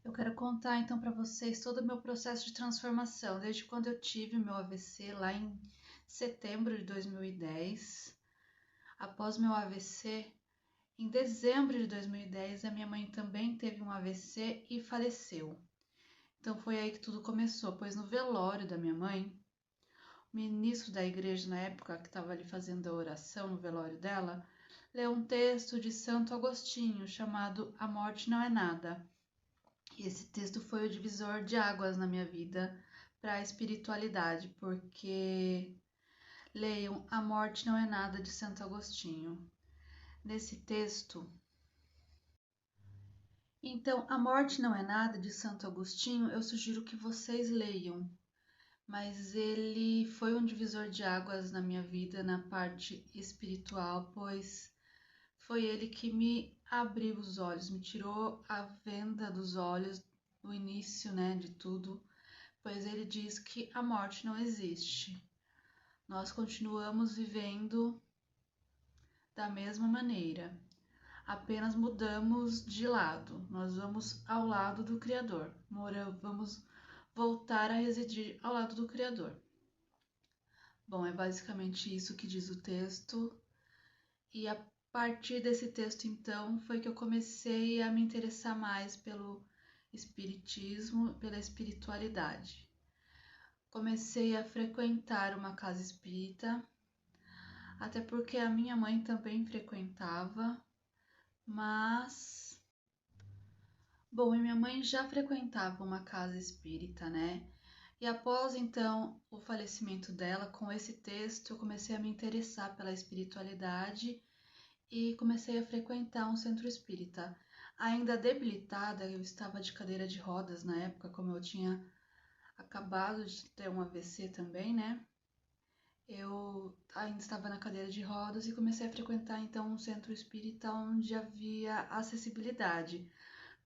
Eu quero contar então para vocês todo o meu processo de transformação, desde quando eu tive meu AVC lá em setembro de 2010. Após meu AVC, em dezembro de 2010, a minha mãe também teve um AVC e faleceu. Então foi aí que tudo começou, pois no velório da minha mãe, o ministro da igreja na época, que estava ali fazendo a oração no velório dela, leu um texto de Santo Agostinho chamado A Morte Não É Nada. E esse texto foi o divisor de águas na minha vida para a espiritualidade, porque leiam A Morte Não É Nada de Santo Agostinho. Nesse texto, então, A Morte Não É Nada de Santo Agostinho, eu sugiro que vocês leiam, mas ele foi um divisor de águas na minha vida na parte espiritual, pois foi ele que me abriu os olhos, me tirou a venda dos olhos no início, né, de tudo, pois ele diz que a morte não existe. Nós continuamos vivendo da mesma maneira, apenas mudamos de lado. Nós vamos ao lado do Criador, vamos voltar a residir ao lado do Criador. Bom, é basicamente isso que diz o texto, e a partir desse texto, então, foi que eu comecei a me interessar mais pelo espiritismo, pela espiritualidade. Comecei a frequentar uma casa espírita, até porque a minha mãe também frequentava, mas... Bom, e minha mãe já frequentava uma casa espírita, né? E após então o falecimento dela, com esse texto, eu comecei a me interessar pela espiritualidade e comecei a frequentar um centro espírita. Ainda debilitada, eu estava de cadeira de rodas na época, como eu tinha acabado de ter um AVC também, né? Eu ainda estava na cadeira de rodas e comecei a frequentar então um centro espírita onde havia acessibilidade.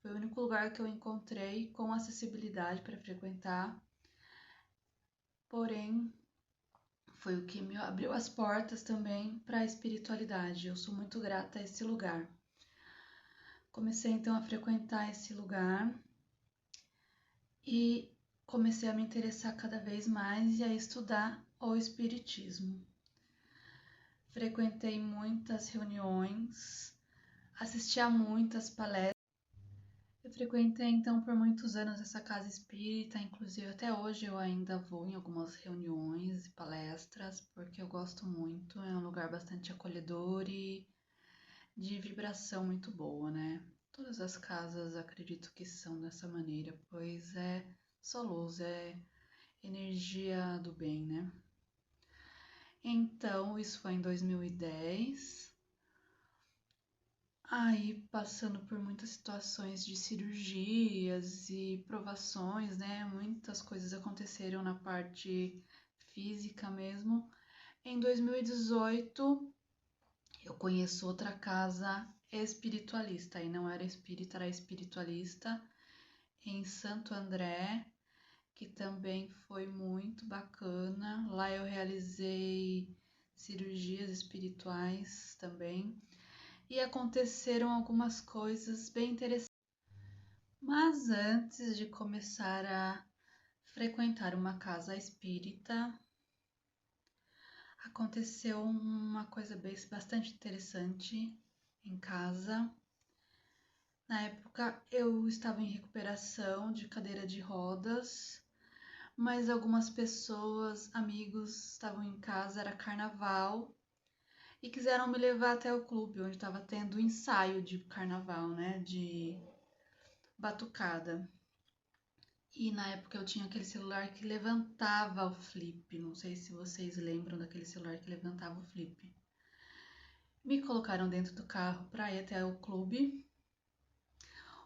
Foi o único lugar que eu encontrei com acessibilidade para frequentar, porém foi o que me abriu as portas também para a espiritualidade. Eu sou muito grata a esse lugar. Comecei então a frequentar esse lugar e comecei a me interessar cada vez mais e a estudar o espiritismo. Frequentei muitas reuniões, assisti a muitas palestras. Eu frequentei então por muitos anos essa casa espírita, inclusive até hoje eu ainda vou em algumas reuniões e palestras, porque eu gosto muito, é um lugar bastante acolhedor e de vibração muito boa, né? Todas as casas acredito que são dessa maneira, pois é só luz, é energia do bem, né? Então, isso foi em 2010. Aí, passando por muitas situações de cirurgias e provações, né? Muitas coisas aconteceram na parte física mesmo. Em 2018, eu conheço outra casa espiritualista, e não era espírita, era espiritualista, em Santo André, que também foi muito bacana. Lá eu realizei cirurgias espirituais também e aconteceram algumas coisas bem interessantes. Mas antes de começar a frequentar uma casa espírita, aconteceu uma coisa bastante interessante em casa. Na época eu estava em recuperação de cadeira de rodas, mas algumas pessoas, amigos, estavam em casa, era carnaval, e quiseram me levar até o clube onde estava tendo ensaio de carnaval, né, de batucada. E na época eu tinha aquele celular que levantava o flip, não sei se vocês lembram daquele celular que levantava o flip. Me colocaram dentro do carro para ir até o clube.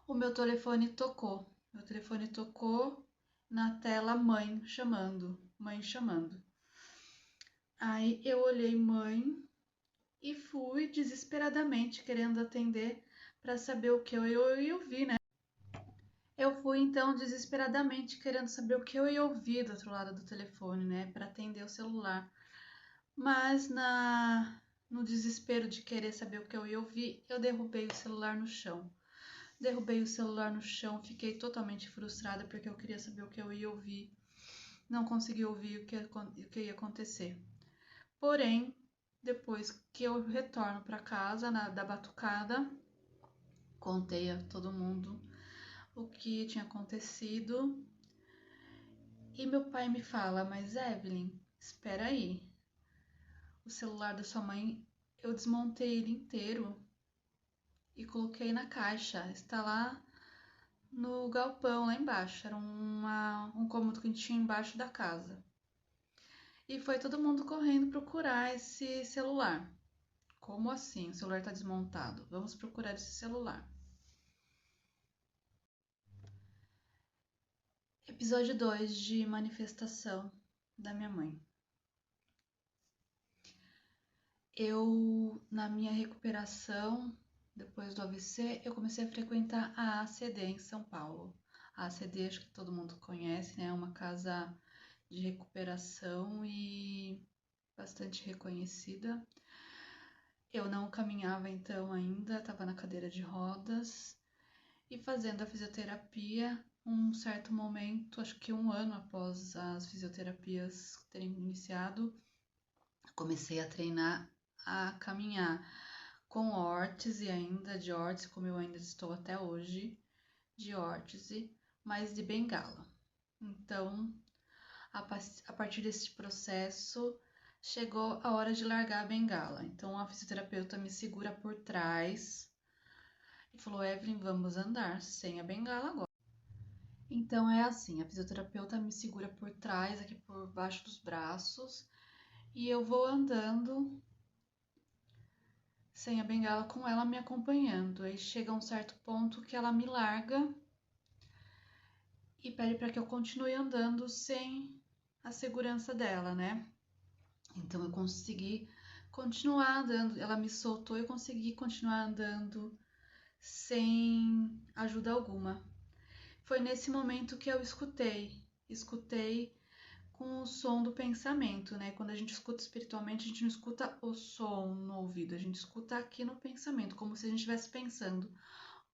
O meu telefone tocou. Meu telefone tocou na tela mãe chamando, mãe chamando. Aí eu olhei mãe e fui desesperadamente querendo atender para saber o que eu ia ouvir, né? Eu fui então desesperadamente querendo saber o que eu ia ouvir do outro lado do telefone, né, para atender o celular. Mas no desespero de querer saber o que eu ia ouvir, eu derrubei o celular no chão. derrubei o celular no chão, fiquei totalmente frustrada porque eu queria saber o que eu ia ouvir. Não consegui ouvir o que ia acontecer. Porém, depois que eu retorno para casa da batucada, contei a todo mundo o que tinha acontecido e meu pai me fala: mas Evelyn, espera aí, o celular da sua mãe eu desmontei ele inteiro e coloquei na caixa, está lá no galpão lá embaixo, era um cômodo que a gente tinha embaixo da casa. E foi todo mundo correndo procurar esse celular. Como assim? O celular está desmontado. Vamos procurar esse celular. Episódio 2 de manifestação da minha mãe. Eu, na minha recuperação, depois do AVC, eu comecei a frequentar a ACD em São Paulo. A ACD, acho que todo mundo conhece, né? É uma casa de recuperação e bastante reconhecida. Eu não caminhava então ainda, estava na cadeira de rodas e fazendo a fisioterapia. Um certo momento, acho que 1 ano após as fisioterapias terem iniciado, comecei a treinar a caminhar com órtese ainda, de órtese, como eu ainda estou até hoje, de órtese, mas de bengala. Então, a partir desse processo, chegou a hora de largar a bengala. Então, a fisioterapeuta me segura por trás e falou: Evelyn, vamos andar sem a bengala agora. Então, é assim: a fisioterapeuta me segura por trás, aqui por baixo dos braços, e eu vou andando sem a bengala com ela me acompanhando. Aí chega um certo ponto que ela me larga e pede para que eu continue andando sem a segurança dela, né? Então eu consegui continuar andando, ela me soltou e eu consegui continuar andando sem ajuda alguma. Foi nesse momento que eu escutei com o som do pensamento, né? Quando a gente escuta espiritualmente, a gente não escuta o som no ouvido, a gente escuta aqui no pensamento, como se a gente estivesse pensando: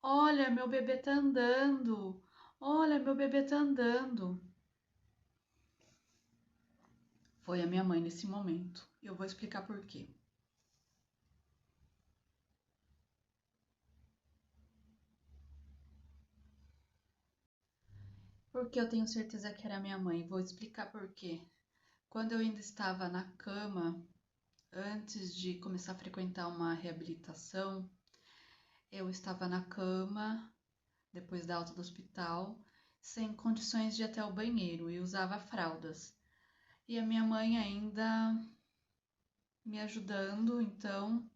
olha, meu bebê tá andando, olha, meu bebê tá andando. Foi a minha mãe nesse momento. Eu vou explicar por quê. Porque eu tenho certeza que era minha mãe. Vou explicar por quê. Quando eu ainda estava na cama, antes de começar a frequentar uma reabilitação, eu estava na cama, depois da alta do hospital, sem condições de ir até o banheiro e usava fraldas. E a minha mãe ainda me ajudando, então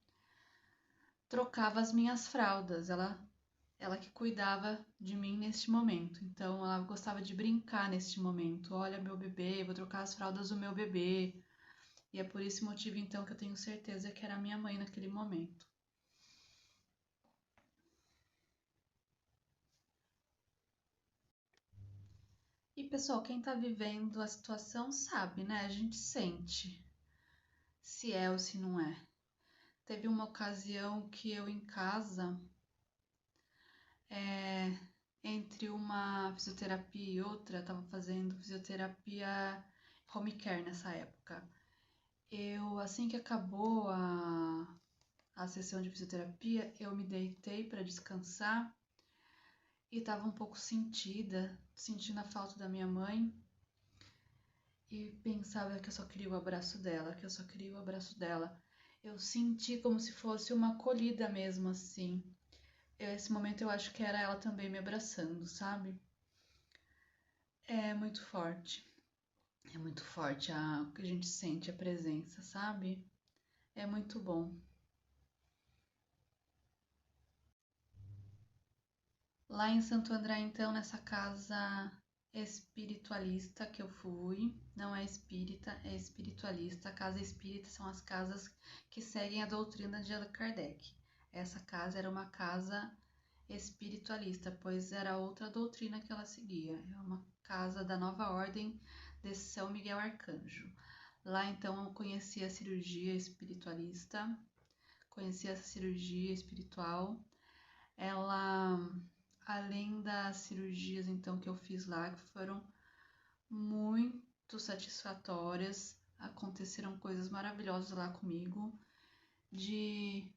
trocava as minhas fraldas. Ela que cuidava de mim neste momento. Então ela gostava de brincar neste momento. Olha meu bebê, vou trocar as fraldas do meu bebê. E é por esse motivo então que eu tenho certeza que era minha mãe naquele momento. E pessoal, quem tá vivendo a situação sabe, né? A gente sente se é ou se não é. Teve uma ocasião que eu em casa, entre uma fisioterapia e outra, estava fazendo fisioterapia home care nessa época. Eu, assim que acabou a sessão de fisioterapia, eu me deitei para descansar e estava um pouco sentindo a falta da minha mãe e pensava que eu só queria o abraço dela, que eu só queria o abraço dela. Eu senti como se fosse uma acolhida mesmo, assim. Esse momento eu acho que era ela também me abraçando, sabe? É muito forte. É muito forte o que a gente sente, a presença, sabe? É muito bom. Lá em Santo André, então, nessa casa espiritualista que eu fui, não é espírita, é espiritualista. A casa espírita são as casas que seguem a doutrina de Allan Kardec. Essa casa era uma casa espiritualista, pois era outra doutrina que ela seguia. É uma casa da nova ordem de São Miguel Arcanjo. Lá então eu conheci a cirurgia espiritualista, conheci essa cirurgia espiritual. Ela além das cirurgias então que eu fiz lá, que foram muito satisfatórias, aconteceram coisas maravilhosas lá comigo, de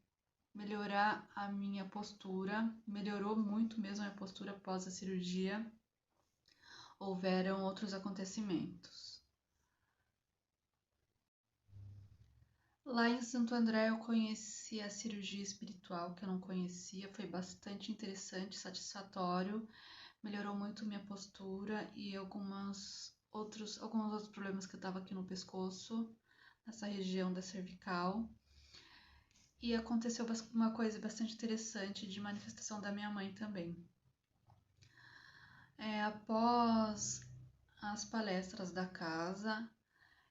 melhorar a minha postura, melhorou muito mesmo a minha postura após a cirurgia. Houveram outros acontecimentos. Lá em Santo André eu conheci a cirurgia espiritual, que eu não conhecia, foi bastante interessante, satisfatório, melhorou muito minha postura e alguns outros problemas que eu tava aqui no pescoço, nessa região da cervical. E aconteceu uma coisa bastante interessante de manifestação da minha mãe também. Após as palestras da casa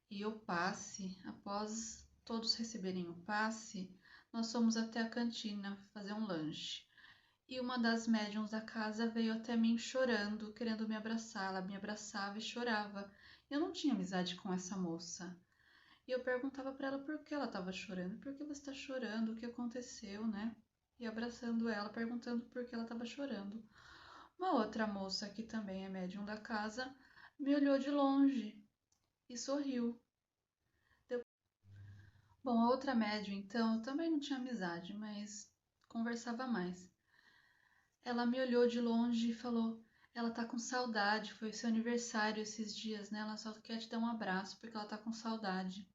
e o passe, após todos receberem o passe, nós fomos até a cantina fazer um lanche. E uma das médiums da casa veio até mim chorando, querendo me abraçar. Ela me abraçava e chorava. Eu não tinha amizade com essa moça. E eu perguntava para ela por que ela estava chorando. Por que você está chorando? O que aconteceu, né? E abraçando ela, perguntando por que ela estava chorando. Uma outra moça, que também é médium da casa, me olhou de longe e sorriu. Bom, a outra médium, então, eu também não tinha amizade, mas conversava mais. Ela me olhou de longe e falou: ela tá com saudade, foi seu aniversário esses dias, né? Ela só quer te dar um abraço porque ela tá com saudade.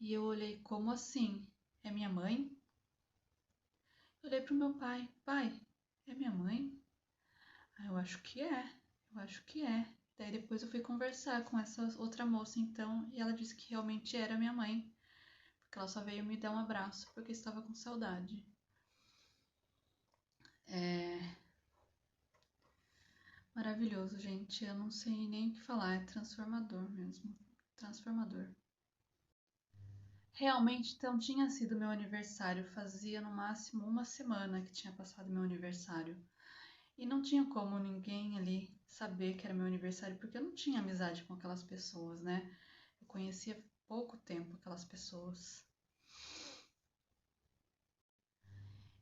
E eu olhei: como assim? É minha mãe? Eu olhei pro meu pai: pai, é minha mãe? Eu acho que é, eu acho que é. Daí depois eu fui conversar com essa outra moça então e ela disse que realmente era minha mãe, porque ela só veio me dar um abraço porque estava com saudade. É maravilhoso, gente. Eu não sei nem o que falar, é transformador mesmo. Transformador. Realmente, então, tinha sido meu aniversário, fazia no máximo uma semana que tinha passado meu aniversário. E não tinha como ninguém ali saber que era meu aniversário, porque eu não tinha amizade com aquelas pessoas, né? Eu conhecia pouco tempo aquelas pessoas.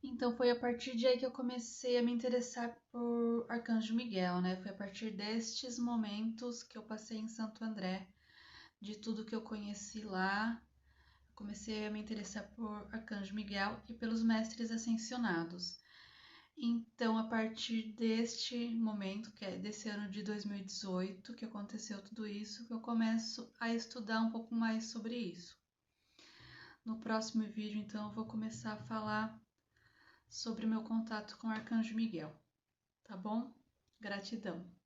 Então foi a partir de aí que eu comecei a me interessar por Arcanjo Miguel, né? Foi a partir destes momentos que eu passei em Santo André, de tudo que eu conheci lá, comecei a me interessar por Arcanjo Miguel e pelos mestres ascensionados. Então, a partir deste momento, que é desse ano de 2018, que aconteceu tudo isso, que eu começo a estudar um pouco mais sobre isso. No próximo vídeo, então, eu vou começar a falar sobre o meu contato com o Arcanjo Miguel, tá bom? Gratidão!